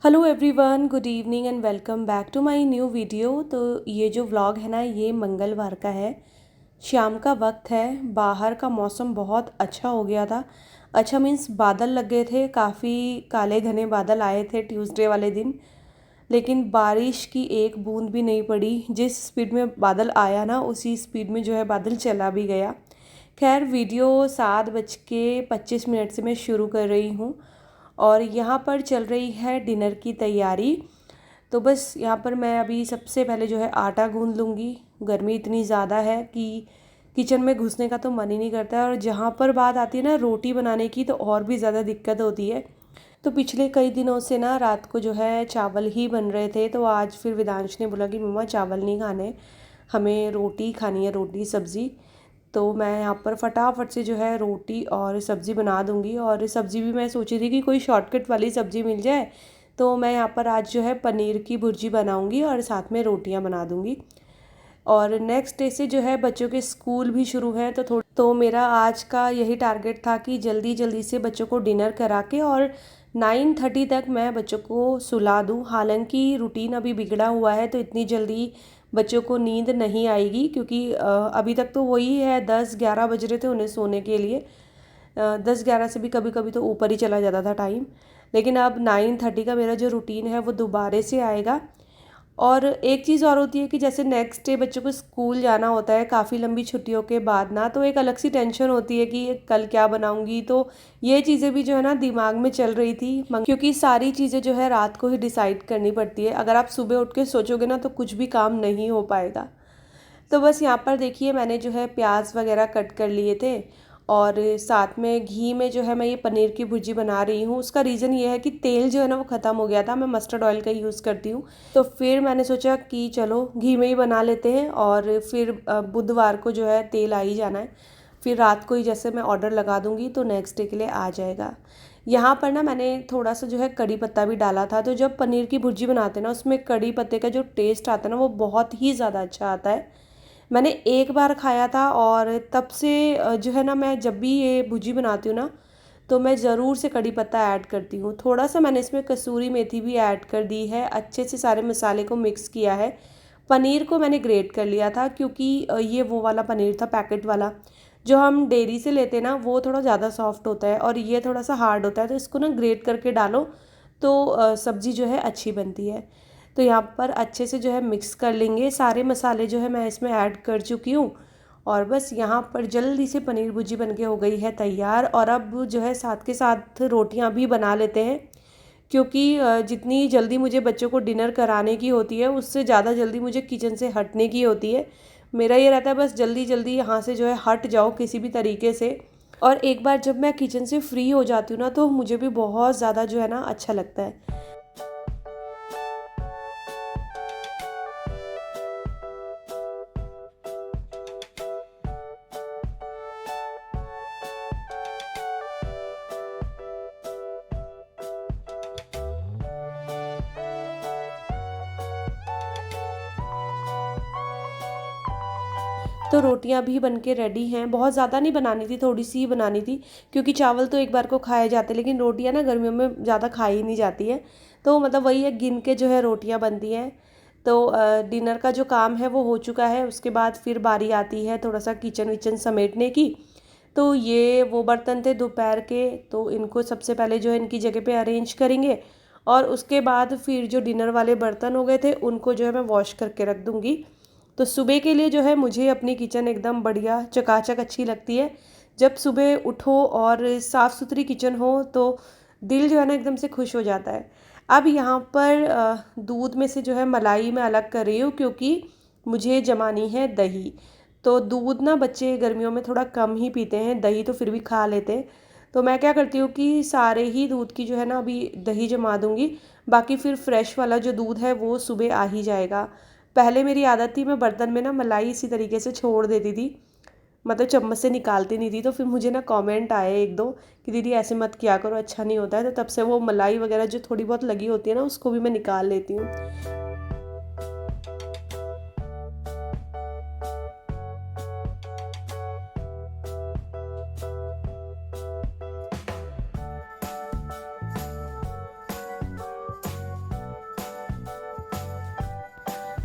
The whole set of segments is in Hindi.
Hello everyone, good evening and welcome back to my new video. तो ये जो व्लॉग है ना, ये मंगलवार का है। शाम का वक्त है। बाहर का मौसम बहुत अच्छा हो गया था। अच्छा मीन्स बादल लग गए थे, काफ़ी काले घने बादल आए थे ट्यूसडे वाले दिन। लेकिन बारिश की एक बूंद भी नहीं पड़ी। जिस स्पीड में बादल आया ना, उसी स्पीड में जो है बादल चला भी गया। खैर, वीडियो 7:25 से मैं शुरू कर रही हूँ और यहाँ पर चल रही है डिनर की तैयारी। तो बस यहाँ पर मैं अभी सबसे पहले जो है आटा गूंद लूँगी। गर्मी इतनी ज़्यादा है कि किचन में घुसने का तो मन ही नहीं करता है, और जहाँ पर बात आती है ना रोटी बनाने की, तो और भी ज़्यादा दिक्कत होती है। तो पिछले कई दिनों से ना रात को जो है चावल ही बन रहे थे, तो आज फिर विदांश ने बोला कि मम्मा चावल नहीं खाने, हमें रोटी खानी है, रोटी सब्ज़ी। तो मैं यहाँ पर फटाफट से जो है रोटी और सब्ज़ी बना दूँगी। और सब्ज़ी भी मैं सोची थी कि कोई शॉर्टकट वाली सब्ज़ी मिल जाए, तो मैं यहाँ पर आज जो है पनीर की भुर्जी बनाऊँगी और साथ में रोटियाँ बना दूँगी। और नेक्स्ट डे से जो है बच्चों के स्कूल भी शुरू हैं, तो मेरा आज का यही टारगेट था कि जल्दी जल्दी से बच्चों को डिनर करा के और 9:30 तक मैं बच्चों को सुला दूँ। हालांकि रूटीन अभी बिगड़ा हुआ है, तो इतनी जल्दी बच्चों को नींद नहीं आएगी, क्योंकि अभी तक तो वही है, 10-11 बज रहे थे उन्हें सोने के लिए। 10-11 से भी कभी कभी तो ऊपर ही चला जाता था टाइम। लेकिन अब 9:30 का मेरा जो रूटीन है वो दोबारा से आएगा। और एक चीज़ और होती है कि जैसे नेक्स्ट डे बच्चों को स्कूल जाना होता है काफ़ी लंबी छुट्टियों के बाद ना, तो एक अलग सी टेंशन होती है कि कल क्या बनाऊंगी। तो ये चीज़ें भी जो है ना दिमाग में चल रही थी, क्योंकि सारी चीज़ें जो है रात को ही डिसाइड करनी पड़ती है। अगर आप सुबह उठ के सोचोगे ना, तो कुछ भी काम नहीं हो पाएगा। तो बस यहाँ पर देखिए, मैंने जो है प्याज वगैरह कट कर लिए थे, और साथ में घी में जो है मैं ये पनीर की भुर्जी बना रही हूँ। उसका रीज़न ये है कि तेल जो है ना वो ख़त्म हो गया था, मैं मस्टर्ड ऑयल का यूज़ करती हूँ। तो फिर मैंने सोचा कि चलो घी में ही बना लेते हैं, और फिर बुधवार को जो है तेल आ ही जाना है। फिर रात को ही जैसे मैं ऑर्डर लगा दूँगी तो नेक्स्ट डे के लिए आ जाएगा। यहाँ पर ना मैंने थोड़ा सा जो है कड़ी पत्ता भी डाला था। तो जब पनीर की भुर्जी बनाते हैं ना, उसमें कड़ी पत्ते का जो टेस्ट आता है ना, वो बहुत ही ज़्यादा अच्छा आता है। मैंने एक बार खाया था, और तब से जो है ना, मैं जब भी ये भुजी बनाती हूँ ना, तो मैं ज़रूर से कड़ी पत्ता ऐड करती हूँ। थोड़ा सा मैंने इसमें कसूरी मेथी भी ऐड कर दी है। अच्छे से सारे मसाले को मिक्स किया है। पनीर को मैंने ग्रेट कर लिया था, क्योंकि ये वो वाला पनीर था पैकेट वाला। जो हम डेयरी से लेते हैं ना, वो थोड़ा ज़्यादा सॉफ्ट होता है और ये थोड़ा सा हार्ड होता है। तो इसको ना ग्रेट करके डालो, तो सब्ज़ी जो है अच्छी बनती है। तो यहाँ पर अच्छे से जो है मिक्स कर लेंगे। सारे मसाले जो है मैं इसमें ऐड कर चुकी हूँ, और बस यहाँ पर जल्दी से पनीर भुर्जी बनके हो गई है तैयार। और अब जो है साथ के साथ रोटियाँ भी बना लेते हैं, क्योंकि जितनी जल्दी मुझे बच्चों को डिनर कराने की होती है, उससे ज़्यादा जल्दी मुझे किचन से हटने की होती है। मेरा ये रहता है बस जल्दी जल्दी यहाँ से जो है हट जाओ किसी भी तरीके से। और एक बार जब मैं किचन से फ्री हो जाती हूँ ना, तो मुझे भी बहुत ज़्यादा जो है ना अच्छा लगता है। तो रोटियां भी बनके रेडी हैं। बहुत ज़्यादा नहीं बनानी थी, थोड़ी सी ही बनानी थी, क्योंकि चावल तो एक बार को खाए जाते, लेकिन रोटियां ना गर्मियों में ज़्यादा खाई नहीं जाती है। तो मतलब वही है, गिन के जो है रोटियां बनती हैं। तो डिनर का जो काम है वो हो चुका है। उसके बाद फिर बारी आती है थोड़ा सा किचन विचन समेटने की। तो ये वो बर्तन थे दोपहर के, तो इनको सबसे पहले जो है इनकी जगह पे अरेंज करेंगे। और उसके बाद फिर जो डिनर वाले बर्तन हो गए थे, उनको जो है मैं वॉश करके रख दूँगी। तो सुबह के लिए जो है मुझे अपनी किचन एकदम बढ़िया चकाचक अच्छी लगती है। जब सुबह उठो और साफ़ सुथरी किचन हो, तो दिल जो है ना एकदम से खुश हो जाता है। अब यहाँ पर दूध में से जो है मलाई मैं अलग कर रही हूँ, क्योंकि मुझे जमानी है दही। तो दूध ना बच्चे गर्मियों में थोड़ा कम ही पीते हैं, दही तो फिर भी खा लेते हैं। तो मैं क्या करती हूँ कि सारे ही दूध की जो है ना अभी दही जमा दूँगी। बाकी फिर फ्रेश वाला जो दूध है वो सुबह आ ही जाएगा। पहले मेरी आदत थी, मैं बर्तन में ना मलाई इसी तरीके से छोड़ देती थी, मतलब चम्मच से निकालती नहीं थी। तो फिर मुझे ना कमेंट आए एक दो कि दीदी ऐसे मत किया करो, अच्छा नहीं होता है। तो तब से वो मलाई वगैरह जो थोड़ी बहुत लगी होती है ना, उसको भी मैं निकाल लेती हूँ।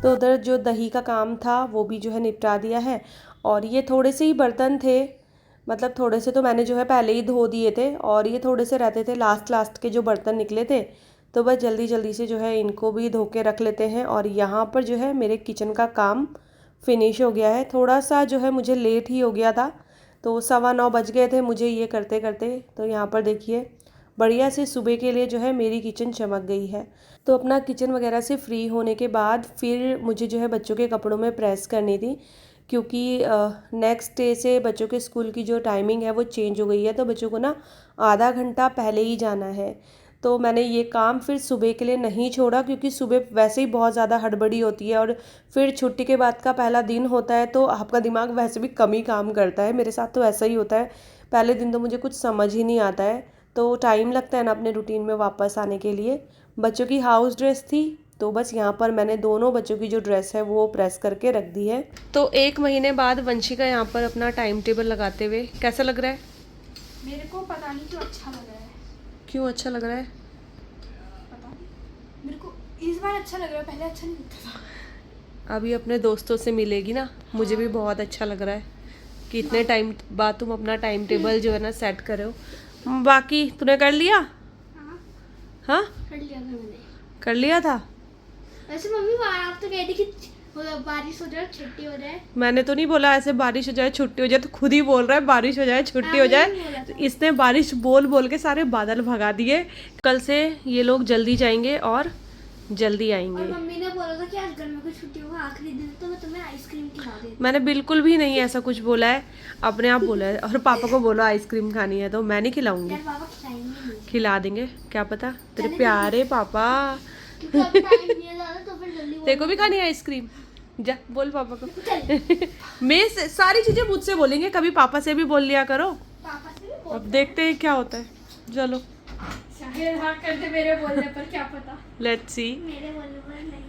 तो उधर जो दही का काम था वो भी जो है निपटा दिया है। और ये थोड़े से ही बर्तन थे, मतलब थोड़े से तो मैंने जो है पहले ही धो दिए थे, और ये थोड़े से रहते थे लास्ट के जो बर्तन निकले थे, तो बस जल्दी जल्दी से जो है इनको भी धो के रख लेते हैं। और यहाँ पर जो है मेरे किचन का काम फिनिश हो गया है। थोड़ा सा जो है मुझे लेट ही हो गया था, तो 9:15 बज गए थे मुझे ये करते करते। तो यहाँ पर देखिए बढ़िया से सुबह के लिए जो है मेरी किचन चमक गई है। तो अपना किचन वगैरह से फ्री होने के बाद फिर मुझे जो है बच्चों के कपड़ों में प्रेस करनी थी, क्योंकि नेक्स्ट डे से बच्चों के स्कूल की जो टाइमिंग है वो चेंज हो गई है, तो बच्चों को ना आधा घंटा पहले ही जाना है। तो मैंने ये काम फिर सुबह के लिए नहीं छोड़ा, क्योंकि सुबह वैसे ही बहुत ज़्यादा हड़बड़ी होती है, और फिर छुट्टी के बाद का पहला दिन होता है तो आपका दिमाग वैसे भी कम ही काम करता है। मेरे साथ तो ऐसा ही होता है, पहले दिन तो मुझे कुछ समझ ही नहीं आता है, तो टाइम लगता है ना अपने रूटीन में वापस आने के लिए। बच्चों की हाउस ड्रेस थी, तो बस यहाँ पर मैंने दोनों बच्चों की जो ड्रेस है वो प्रेस करके रख दी है। तो 1 महीने बाद वंशिका यहाँ पर अपना टाइम टेबल लगाते हुए कैसा लग रहा है? मेरे को पता नहीं क्यों अच्छा लग रहा है। क्यों अच्छा लग रहा है? पता नहीं, मेरे को इस बार अच्छा लग रहा है, पहले अच्छा नहीं लगता था। अभी अपने दोस्तों से मिलेगी ना, मुझे भी बहुत अच्छा लग रहा है कि इतने टाइम बाद तुम अपना टाइम टेबल जो है ना सेट कर रहे हो। बाकी तूने कर लिया? हाँ कर लिया था मैंने। कर लिया था। वैसे मम्मी आप तो कहती कि बारिश हो जाए छुट्टी हो जाए। मैंने तो नहीं बोला ऐसे बारिश हो जाए छुट्टी हो जाए, तो खुद ही बोल रहा है बारिश हो जाए छुट्टी हो जाए। तो इसने बारिश बोल बोल के सारे बादल भगा दिए। कल से ये लोग जल्दी जाएंगे और जल्दी आएंगे। और मम्मी ने बोला था कि आज गर्मी की छुट्टियों का आखिरी दिन, तो मैं तुम्हें आइसक्रीम खिला देती। मैंने बिल्कुल भी नहीं ऐसा कुछ बोला है, अपने आप बोला है। और पापा को बोलो आइसक्रीम खानी है, तो मैं नहीं खिलाऊंगी। पापा खिलाएंगे, खिला देंगे, क्या पता, तेरे प्यारे पापा। तेरे को भी खानी है आइसक्रीम? जा बोल पापा को। मैं सारी चीजें मुझसे बोलेंगे, कभी पापा से भी बोल लिया करो। पापा से भी अब देखते हैं क्या होता है। चलो शायद हाँ करते मेरे बोलने पर, क्या पता। Let's see. मेरे बोलने पर नहीं।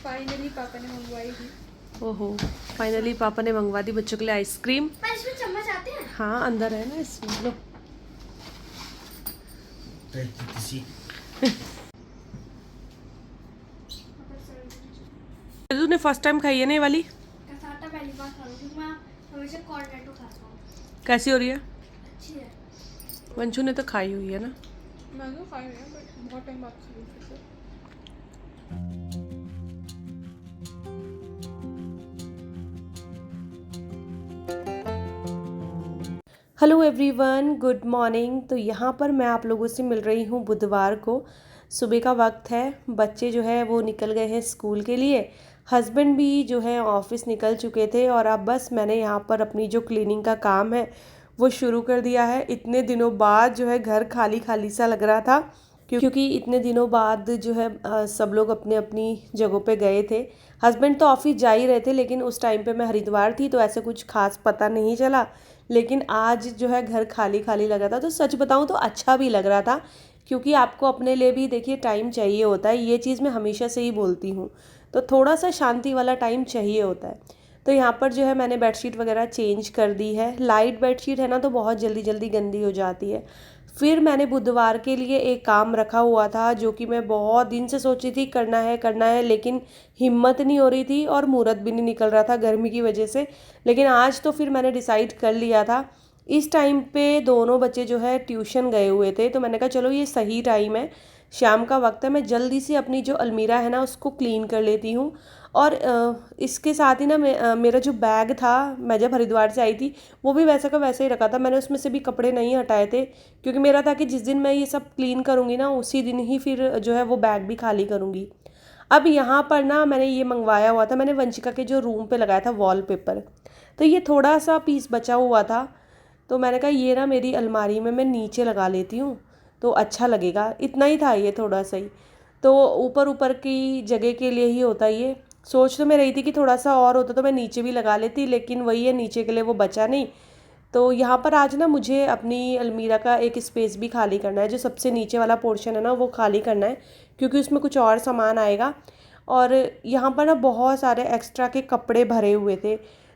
फाइनली पापा ने मंगवाई थी। ओहो, फाइनली पापा ने मंगवा दी बच्चों के लिए आइसक्रीम। पर इसमें चम्मच आते हैं? हाँ अंदर है ना इसमें। लो तूने फर्स्ट टाइम खाई है ना ये वाली? कसाटा पहली बार खा रही हूँ, मैं हमेशा कॉर्नेटो खाता हूँ। कैसी हो रही है? अच्छी है। वंशु ने तो खाई हुई है ना? मैं तो खाई हुई है, बट बहुत टाइम बाद खा रही हूँ फिर से। Hello everyone, good morning. तो यहाँ पर मैं आप लोगों से मिल रही हूँ बुधवार को। सुबह का वक्त है, बच्चे जो है वो निकल गए हैं स्कूल के लिए, हस्बैंड भी जो है ऑफिस निकल चुके थे, और अब बस मैंने यहाँ पर अपनी जो क्लीनिंग का काम है वो शुरू कर दिया है। इतने दिनों बाद जो है घर खाली खाली सा लग रहा था, क्योंकि इतने दिनों बाद जो है सब लोग अपने अपनी जगहों पे गए थे। हस्बैंड तो ऑफिस जा ही रहे थे, लेकिन उस टाइम पे मैं हरिद्वार थी तो ऐसे कुछ खास पता नहीं चला। लेकिन आज जो है घर खाली खाली लग रहा था, तो सच बताऊं तो अच्छा भी लग रहा था, क्योंकि आपको अपने लिए भी देखिए टाइम चाहिए होता है। ये चीज़ मैं हमेशा से ही बोलती हूँ, तो थोड़ा सा शांति वाला टाइम चाहिए होता है। तो यहाँ पर जो है मैंने बेडशीट वगैरह चेंज कर दी है। लाइट बेडशीट है ना, तो बहुत जल्दी जल्दी गंदी हो जाती है। फिर मैंने बुधवार के लिए एक काम रखा हुआ था, जो कि मैं बहुत दिन से सोची थी करना है, लेकिन हिम्मत नहीं हो रही थी और मुहूर्त भी नहीं निकल रहा था गर्मी की वजह से। लेकिन आज तो फिर मैंने डिसाइड कर लिया था। इस टाइम पे दोनों बच्चे जो है ट्यूशन गए हुए थे, तो मैंने कहा चलो ये सही टाइम है, शाम का वक्त है, मैं जल्दी से अपनी जो अलमीरा है ना उसको क्लीन कर लेती हूँ। और इसके साथ ही ना मेरा जो बैग था, मैं जब हरिद्वार से आई थी वो भी वैसा का वैसे ही रखा था। मैंने उसमें से भी कपड़े नहीं हटाए थे, क्योंकि मेरा था कि जिस दिन मैं ये सब क्लीन करूँगी ना उसी दिन ही फिर जो है वो बैग भी खाली करूँगी। अब यहाँ पर ना मैंने ये मंगवाया हुआ था, मैंने वंशिका के जो रूम पे लगाया था वॉलपेपर, तो ये थोड़ा सा पीस बचा हुआ था, तो मैंने कहा ये ना मेरी अलमारी में मैं नीचे लगा लेती हूँ तो अच्छा लगेगा। इतना ही था ये, थोड़ा सा ही, तो ऊपर ऊपर की जगह के लिए ही होता ये। सोच तो मैं रही थी कि थोड़ा सा और होता तो मैं नीचे भी लगा लेती, लेकिन वही है, नीचे के लिए वो बचा नहीं। तो यहाँ पर आज ना मुझे अपनी अलमीरा का एक स्पेस भी खाली करना है, जो सबसे नीचे वाला पोर्शन है ना वो खाली करना है, क्योंकि उसमें कुछ और सामान आएगा। और यहाँ पर ना बहुत सारे एक्स्ट्रा के कपड़े भरे हुए थे,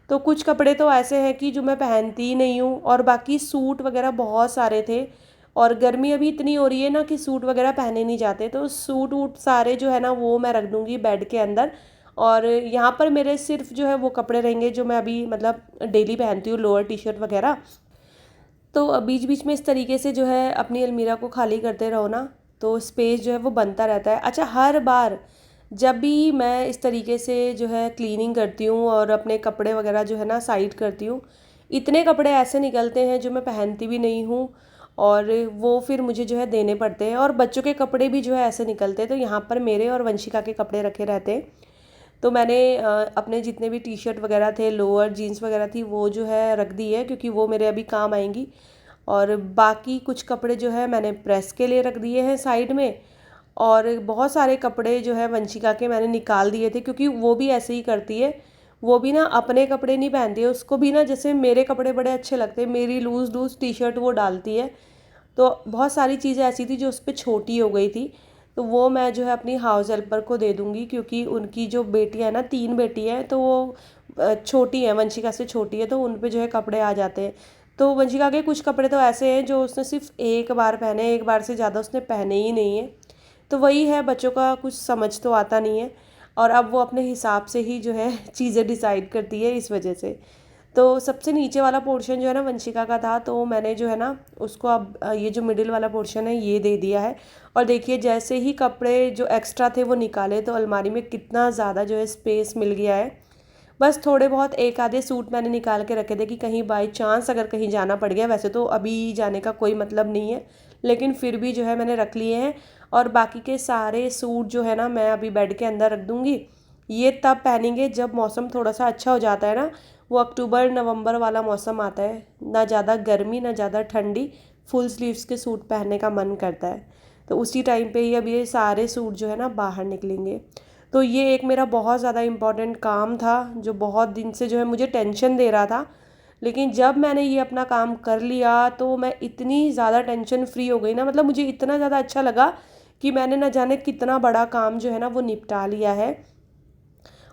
तो कुछ कपड़े तो ऐसे हैं कि जो मैं पहनती ही नहीं हूँ, और बाकी सूट वगैरह बहुत सारे थे, और गर्मी अभी इतनी हो रही है ना कि सूट वगैरह पहने नहीं जाते, तो सूट वूट सारे जो है ना वो मैं रख दूँगी बेड के अंदर। और यहाँ पर मेरे सिर्फ जो है वो कपड़े रहेंगे जो मैं अभी मतलब डेली पहनती हूँ, लोअर टी शर्ट वगैरह। तो बीच बीच में इस तरीके से जो है अपनी अलमीरा को खाली करते रहो ना, तो स्पेस जो है वो बनता रहता है। अच्छा, हर बार जब भी मैं इस तरीके से जो है क्लीनिंग करती हूँ और अपने कपड़े वगैरह जो है ना साइड करती हूँ, इतने कपड़े ऐसे निकलते हैं जो मैं पहनती भी नहीं हूँ, और वो फिर मुझे जो है देने पड़ते हैं। और बच्चों के कपड़े भी जो है ऐसे निकलते हैं, तो यहाँ पर मेरे और वंशिका के कपड़े रखे रहते हैं। तो मैंने अपने जितने भी टी शर्ट वगैरह थे, लोअर जीन्स वगैरह थी, वो जो है रख दी है क्योंकि वो मेरे अभी काम आएंगी। और बाकी कुछ कपड़े जो है मैंने प्रेस के लिए रख दिए हैं साइड में। और बहुत सारे कपड़े जो है वंशिका के मैंने निकाल दिए थे, क्योंकि वो भी ऐसे ही करती है। वो भी ना अपने कपड़े नहीं पहनती है, उसको भी ना जैसे मेरे कपड़े बड़े अच्छे लगते हैं, मेरी लूज़ लूज़ टी शर्ट वो डालती है। तो बहुत सारी चीज़ें ऐसी थी जो उस पर छोटी हो गई थी, तो वो मैं जो है अपनी हाउस हेल्पर को दे दूँगी, क्योंकि उनकी जो बेटियाँ हैं ना, 3 बेटी हैं, तो वो छोटी हैं, वंशिका से छोटी है, तो उन पे जो है कपड़े आ जाते हैं। तो वंशिका के कुछ कपड़े तो ऐसे हैं जो उसने सिर्फ एक बार पहने, एक बार से ज़्यादा उसने पहने ही नहीं है। तो वही है, बच्चों का कुछ समझ तो आता नहीं है, और अब वो अपने हिसाब से ही जो है चीज़ें डिसाइड करती है, इस वजह से। तो सबसे नीचे वाला पोर्शन जो है ना वंशिका का था, तो मैंने जो है ना उसको अब ये जो मिडिल वाला पोर्शन है ये दे दिया है। और देखिए, जैसे ही कपड़े जो एक्स्ट्रा थे वो निकाले, तो अलमारी में कितना ज़्यादा जो है स्पेस मिल गया है। बस थोड़े बहुत एक आधे सूट मैंने निकाल के रखे थे कि कहीं बाई चांस अगर कहीं जाना पड़ गया, वैसे तो अभी जाने का कोई मतलब नहीं है, लेकिन फिर भी जो है मैंने रख लिए हैं। और बाकी के सारे सूट जो है ना मैं अभी बेड के अंदर रख दूँगी। ये तब पहनेंगे जब मौसम थोड़ा सा अच्छा हो जाता है ना, वो अक्टूबर नवंबर वाला मौसम आता है, ना ज़्यादा गर्मी ना ज़्यादा ठंडी, फुल स्लीव्स के सूट पहनने का मन करता है। तो उसी टाइम पे ही अब ये सारे सूट जो है ना बाहर निकलेंगे। तो ये एक मेरा बहुत ज़्यादा इम्पॉर्टेंट काम था, जो बहुत दिन से जो है मुझे टेंशन दे रहा था। लेकिन जब मैंने ये अपना काम कर लिया तो मैं इतनी ज़्यादा टेंशन फ्री हो गई ना, मतलब मुझे इतना ज़्यादा अच्छा लगा कि मैंने न जाने कितना बड़ा काम जो है ना वो निपटा लिया है।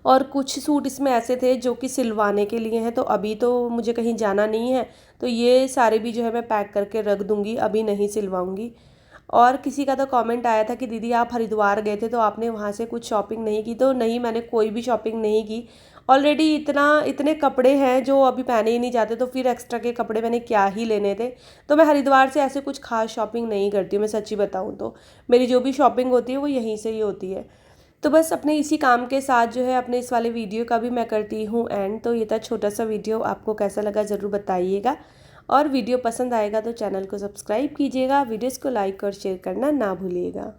और कुछ सूट इसमें ऐसे थे जो कि सिलवाने के लिए हैं, तो अभी तो मुझे कहीं जाना नहीं है, तो ये सारे भी जो है मैं पैक करके रख दूँगी, अभी नहीं सिलवाऊँगी। और किसी का तो कमेंट आया था कि दीदी आप हरिद्वार गए थे तो आपने वहाँ से कुछ शॉपिंग नहीं की, तो नहीं, मैंने कोई भी शॉपिंग नहीं की। ऑलरेडी इतने कपड़े हैं जो अभी पहने ही नहीं जाते, तो फिर एक्स्ट्रा के कपड़े मैंने क्या ही लेने थे। तो मैं हरिद्वार से ऐसे कुछ खास शॉपिंग नहीं करती हूँ, मैं सच्ची बताऊँ तो। मेरी जो भी शॉपिंग होती है वो यहीं से ही होती है। तो बस अपने इसी काम के साथ जो है अपने इस वाले वीडियो का भी मैं करती हूँ एंड। तो ये था छोटा सा वीडियो, आपको कैसा लगा ज़रूर बताइएगा। और वीडियो पसंद आएगा तो चैनल को सब्सक्राइब कीजिएगा, वीडियोस को लाइक और शेयर करना ना भूलिएगा।